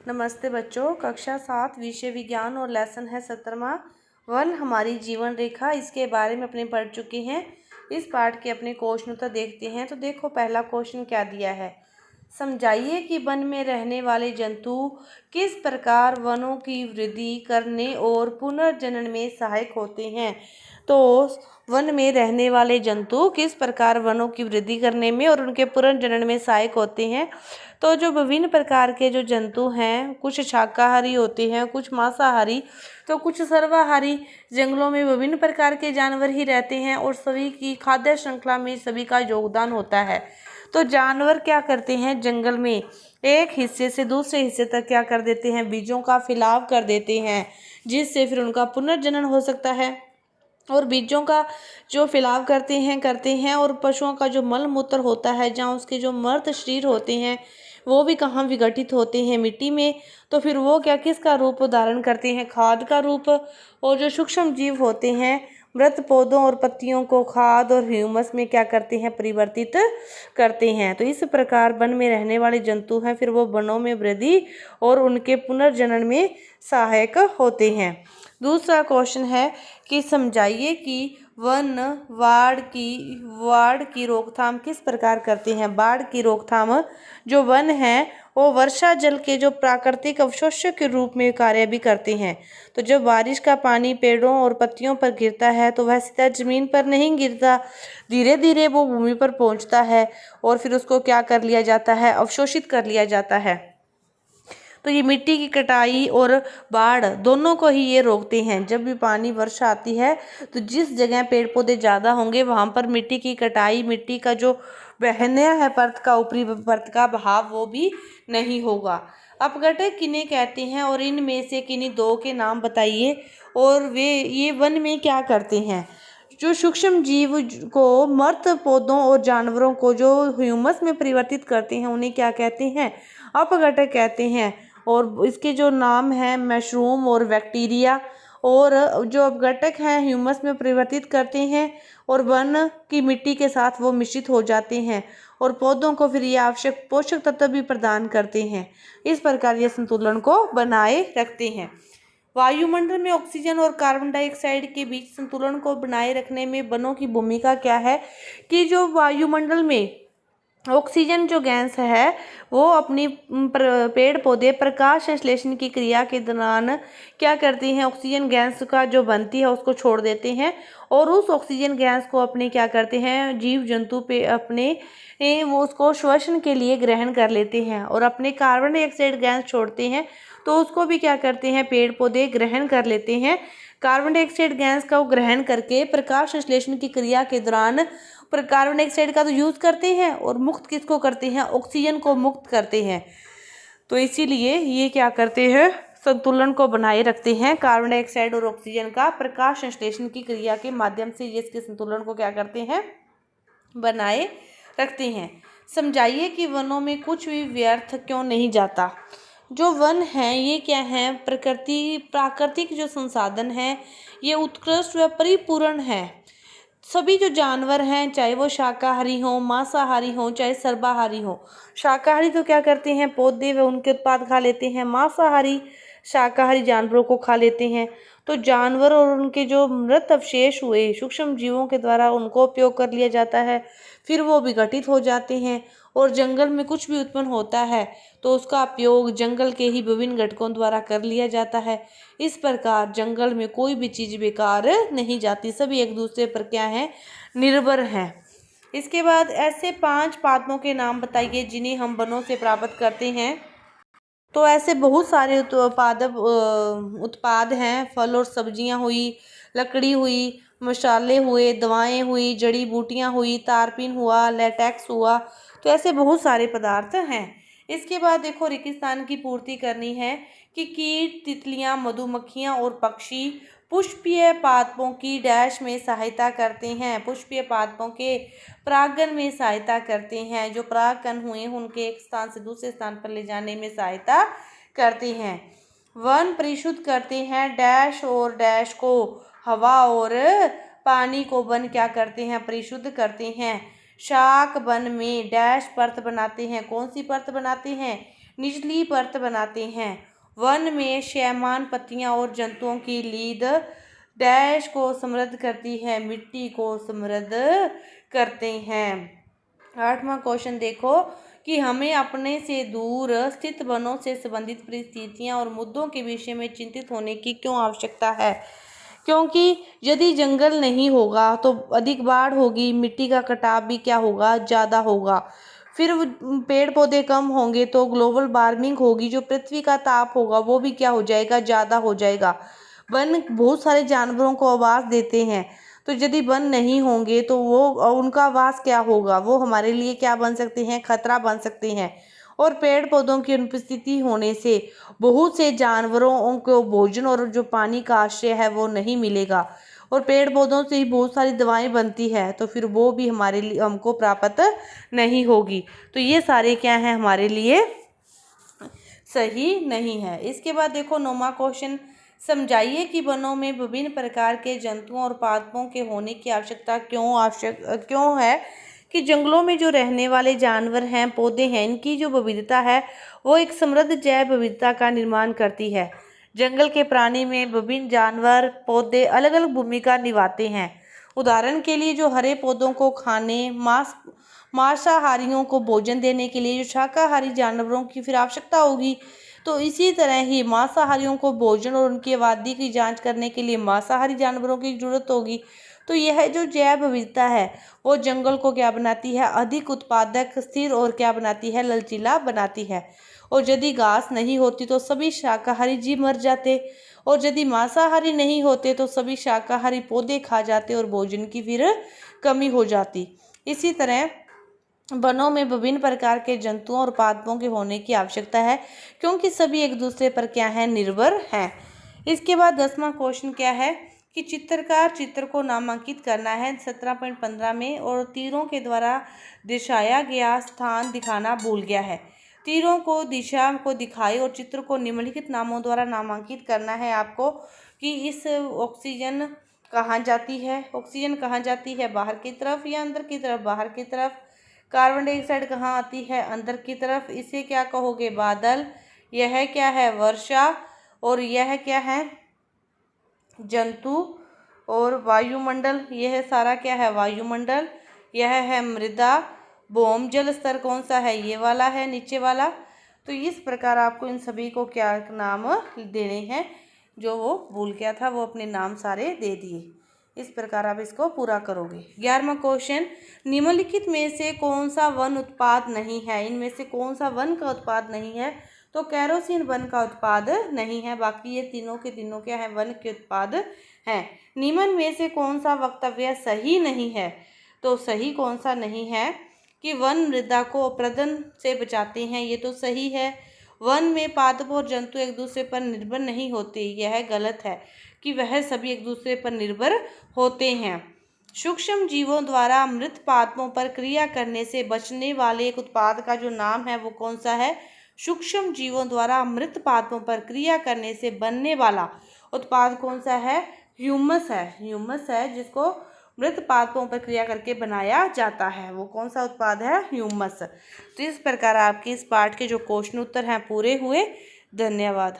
नमस्ते बच्चों। कक्षा 7 विषय विज्ञान और लेसन है 17वां वन हमारी जीवन रेखा। इसके बारे में अपने पढ़ चुके हैं। इस पाठ के अपने क्वेश्चन उत्तर देखते हैं। तो देखो पहला क्वेश्चन क्या दिया है। समझाइए कि वन में रहने वाले जंतु किस प्रकार वनों की वृद्धि करने और पुनर्जनन में सहायक होते हैं। तो वन में रहने वाले जंतु किस प्रकार वनों की वृद्धि करने में और उनके पुनर्जनन में सहायक होते हैं। तो जो विभिन्न प्रकार के जो जंतु हैं, कुछ शाकाहारी होते हैं, कुछ मांसाहारी, तो कुछ सर्वाहारी। जंगलों में विभिन्न प्रकार के जानवर ही रहते हैं और सभी की खाद्य श्रृंखला में सभी का योगदान होता है। तो जानवर क्या करते हैं, जंगल में एक हिस्से से दूसरे हिस्से तक क्या कर देते हैं, बीजों का फैलाव कर देते हैं, जिससे फिर उनका पुनर्जनन हो सकता है। और बीजों का जो फैलाव करते हैं और पशुओं का जो मल मूत्र होता है, जहाँ उसके जो मृत शरीर होते हैं वो भी कहाँ विघटित होते हैं, मिट्टी में। तो फिर वो क्या किसका रूप धारण करते हैं, खाद का रूप। और जो सूक्ष्म जीव होते हैं मृत पौधों और पत्तियों को खाद और ह्यूमस में क्या करते हैं, परिवर्तित करते हैं। तो इस प्रकार वन में रहने वाले जंतु हैं फिर वो वनों में वृद्धि और उनके पुनर्जनन में सहायक होते हैं। दूसरा क्वेश्चन है कि समझाइए कि वन बाढ़ की रोकथाम किस प्रकार करते हैं। बाढ़ की रोकथाम जो वन है वो वर्षा जल के जो प्राकृतिक अवशोषक के रूप में कार्य भी करते हैं। तो जब बारिश का पानी पेड़ों और पत्तियों पर गिरता है तो वह सीधा जमीन पर नहीं गिरता, धीरे धीरे वो भूमि पर पहुंचता है और फिर उसको क्या कर लिया जाता है, अवशोषित कर लिया जाता है। तो ये मिट्टी की कटाई और बाढ़ दोनों को ही ये रोकते हैं। जब भी पानी वर्षा आती है तो जिस जगह पेड़ पौधे ज़्यादा होंगे वहाँ पर मिट्टी की कटाई, मिट्टी का जो बहना है परत का, ऊपरी परत का बहाव वो भी नहीं होगा। अपघटक किन्हें कहते हैं और इनमें से किन्हीं दो के नाम बताइए। और वे ये वन में क्या करते हैं। जो सूक्ष्म जीव को मृत पौधों और जानवरों को जो ह्यूमस में परिवर्तित करते हैं उन्हें क्या कहते हैं, अपघटक कहते हैं। और इसके जो नाम हैं मशरूम और बैक्टीरिया। और जो अपघटक हैं ह्यूमस में परिवर्तित करते हैं और वन की मिट्टी के साथ वो मिश्रित हो जाते हैं और पौधों को फिर ये आवश्यक पोषक तत्व भी प्रदान करते हैं। इस प्रकार ये संतुलन को बनाए रखते हैं। वायुमंडल में ऑक्सीजन और कार्बन डाइऑक्साइड के बीच संतुलन को बनाए रखने में वनों की भूमिका क्या है। कि जो वायुमंडल में ऑक्सीजन जो गैस है वो अपनी पेड़ पौधे प्रकाश संश्लेषण की क्रिया के दौरान क्या करती हैं, ऑक्सीजन गैस का जो बनती है उसको छोड़ देते हैं और उस ऑक्सीजन गैस को अपने क्या करते हैं, जीव जंतु पे अपने वो उसको श्वसन के लिए ग्रहण कर लेते हैं और अपने कार्बन डाइऑक्साइड गैस छोड़ते हैं तो उसको भी क्या करते हैं, पेड़ पौधे ग्रहण कर लेते हैं। कार्बन डाइऑक्साइड गैस का ग्रहण करके प्रकाश संश्लेषण की क्रिया के दौरान पर कार्बन डाइऑक्साइड का तो यूज़ करते हैं और मुक्त किसको करते हैं, ऑक्सीजन को मुक्त करते हैं। तो इसीलिए ये क्या करते हैं, संतुलन को बनाए रखते हैं। कार्बन डाइऑक्साइड और ऑक्सीजन का प्रकाश संश्लेषण की क्रिया के माध्यम से ये इसके संतुलन को क्या करते हैं, बनाए रखते हैं। समझाइए कि वनों में कुछ भी व्यर्थ क्यों नहीं जाता। जो वन हैं ये क्या है, प्राकृतिक जो संसाधन है ये उत्कृष्ट व परिपूर्ण है। सभी जो जानवर हैं चाहे वो शाकाहारी हों, मांसाहारी हों, चाहे सर्वाहारी हों। शाकाहारी तो क्या करते हैं, पौधे व उनके उत्पाद खा लेते हैं। मांसाहारी शाकाहारी जानवरों को खा लेते हैं। तो जानवर और उनके जो मृत अवशेष हुए सूक्ष्म जीवों के द्वारा उनको उपयोग कर लिया जाता है, फिर वो विघटित हो जाते हैं। और जंगल में कुछ भी उत्पन्न होता है तो उसका उपयोग जंगल के ही विभिन्न घटकों द्वारा कर लिया जाता है। इस प्रकार जंगल में कोई भी चीज़ बेकार नहीं जाती, सभी एक दूसरे पर क्या है, निर्भर हैं। इसके बाद ऐसे 5 पादपों के नाम बताइए जिन्हें हम वनों से प्राप्त करते हैं। तो ऐसे बहुत सारे उत्पाद हैं, फल और सब्जियां हुई, लकड़ी हुई, मसाले हुए, दवाएं हुई, जड़ी बूटियां हुई, तारपीन हुआ, लेटेक्स हुआ। तो ऐसे बहुत सारे पदार्थ हैं। इसके बाद देखो रेगिस्तान की पूर्ति करनी है कि कीट, तितलियां, मधुमक्खियां और पक्षी पुष्पीय पादपों की डैश में सहायता करते हैं। पुष्पीय पादपों के परागण में सहायता करते हैं। जो परागकण हुए उनके एक स्थान से दूसरे स्थान पर ले जाने में सहायता करते हैं। वन परिशुद्ध करते हैं डैश और डैश को, हवा और पानी को वन क्या करते हैं, परिशुद्ध करते हैं। शाक वन में डैश परत बनाते हैं। कौन सी परत बनाते हैं, निचली परत बनाते हैं। वन में शैवाल, पत्तियां और जंतुओं की लीद डैश को समृद्ध करती है, मिट्टी को समृद्ध करते हैं। 8वां क्वेश्चन देखो कि हमें अपने से दूर स्थित वनों से संबंधित परिस्थितियां और मुद्दों के विषय में चिंतित होने की क्यों आवश्यकता है। क्योंकि यदि जंगल नहीं होगा तो अधिक बाढ़ होगी, मिट्टी का कटाव भी क्या होगा, ज़्यादा होगा। फिर पेड़ पौधे कम होंगे तो ग्लोबल वार्मिंग होगी, जो पृथ्वी का ताप होगा वो भी क्या हो जाएगा, ज़्यादा हो जाएगा। वन बहुत सारे जानवरों को आवास देते हैं, तो यदि वन नहीं होंगे तो वो उनका आवास क्या होगा, वो हमारे लिए क्या बन सकते हैं, खतरा बन सकते हैं। और पेड़ पौधों की अनुपस्थिति होने से बहुत से जानवरों को भोजन और जो पानी का आश्रय है वो नहीं मिलेगा। और पेड़ पौधों से ही बहुत सारी दवाएं बनती है, तो फिर वो भी हमारे लिए हमको प्राप्त नहीं होगी। तो ये सारे क्या हैं, हमारे लिए सही नहीं है। इसके बाद देखो 9वां क्वेश्चन, समझाइए कि वनों में विभिन्न प्रकार के जंतुओं और पादपों के होने की आवश्यकता क्यों है। कि जंगलों में जो रहने वाले जानवर हैं, पौधे हैं, इनकी जो विविधता है वो एक समृद्ध जैव विविधता का निर्माण करती है। जंगल के प्राणी में विभिन्न जानवर, पौधे अलग अलग भूमिका निभाते हैं। उदाहरण के लिए जो हरे पौधों को खाने, मांसाहारियों को भोजन देने के लिए जो शाकाहारी जानवरों की फिर आवश्यकता होगी, तो इसी तरह ही मांसाहारियों को भोजन और उनकी आबादी की जांच करने के लिए मांसाहारी जानवरों की जरूरत होगी। तो यह जो जैव विविधता है वो जंगल को क्या बनाती है, अधिक उत्पादक, स्थिर और क्या बनाती है, लचीला बनाती है। और यदि घास नहीं होती तो सभी शाकाहारी जीव मर जाते, और यदि मांसाहारी नहीं होते तो सभी शाकाहारी पौधे खा जाते और भोजन की फिर कमी हो जाती। इसी तरह वनों में विभिन्न प्रकार के जंतुओं और पादपों के होने की आवश्यकता है, क्योंकि सभी एक दूसरे पर क्या है, निर्भर हैं। इसके बाद 10वां क्वेश्चन क्या है कि चित्रकार चित्र को नामांकित करना है 17.15 में, और तीरों के द्वारा दर्शाया गया स्थान दिखाना भूल गया है। तीरों को दिशा को दिखाए और चित्र को निम्नलिखित नामों द्वारा नामांकित करना है आपको कि इस ऑक्सीजन कहाँ जाती है, ऑक्सीजन कहाँ जाती है, बाहर की तरफ या अंदर की तरफ, बाहर की तरफ। कार्बन डाइऑक्साइड कहाँ आती है, अंदर की तरफ। इसे क्या कहोगे, बादल। यह क्या है, वर्षा। और यह क्या है, जंतु। और वायुमंडल, यह सारा क्या है, वायुमंडल। यह है मृदा। भौम जल स्तर कौन सा है, ये वाला है, नीचे वाला। तो इस प्रकार आपको इन सभी को क्या नाम देने हैं, जो वो भूल गया था वो अपने नाम सारे दे दिए। इस प्रकार आप इसको पूरा करोगे। 11वां क्वेश्चन, निम्नलिखित में से कौन सा वन उत्पाद नहीं है। इनमें से कौन सा वन का उत्पाद नहीं है, तो केरोसिन वन का उत्पाद नहीं है, बाकी ये तीनों के तीनों क्या है, वन के उत्पाद हैं। निम्न में से कौन सा वक्तव्य सही नहीं है, तो सही कौन सा नहीं है कि वन मृदा को अपरदन से बचाते हैं, ये तो सही है। वन में पादप और जंतु एक दूसरे पर निर्भर नहीं होते, यह गलत है कि वह सभी एक दूसरे पर निर्भर होते हैं। सूक्ष्म जीवों द्वारा मृत पादपों पर क्रिया करने से बचने वाले एक उत्पाद का जो नाम है वो कौन सा है, सूक्ष्म जीवों द्वारा मृत पादपों पर क्रिया करने से बनने वाला उत्पाद कौन सा है, ह्यूमस है। ह्यूमस है जिसको मृत पादपों पर क्रिया करके बनाया जाता है, वो कौन सा उत्पाद है, ह्यूमस। तो इस प्रकार आपके इस पाठ के जो क्वेश्चन उत्तर हैं पूरे हुए। धन्यवाद।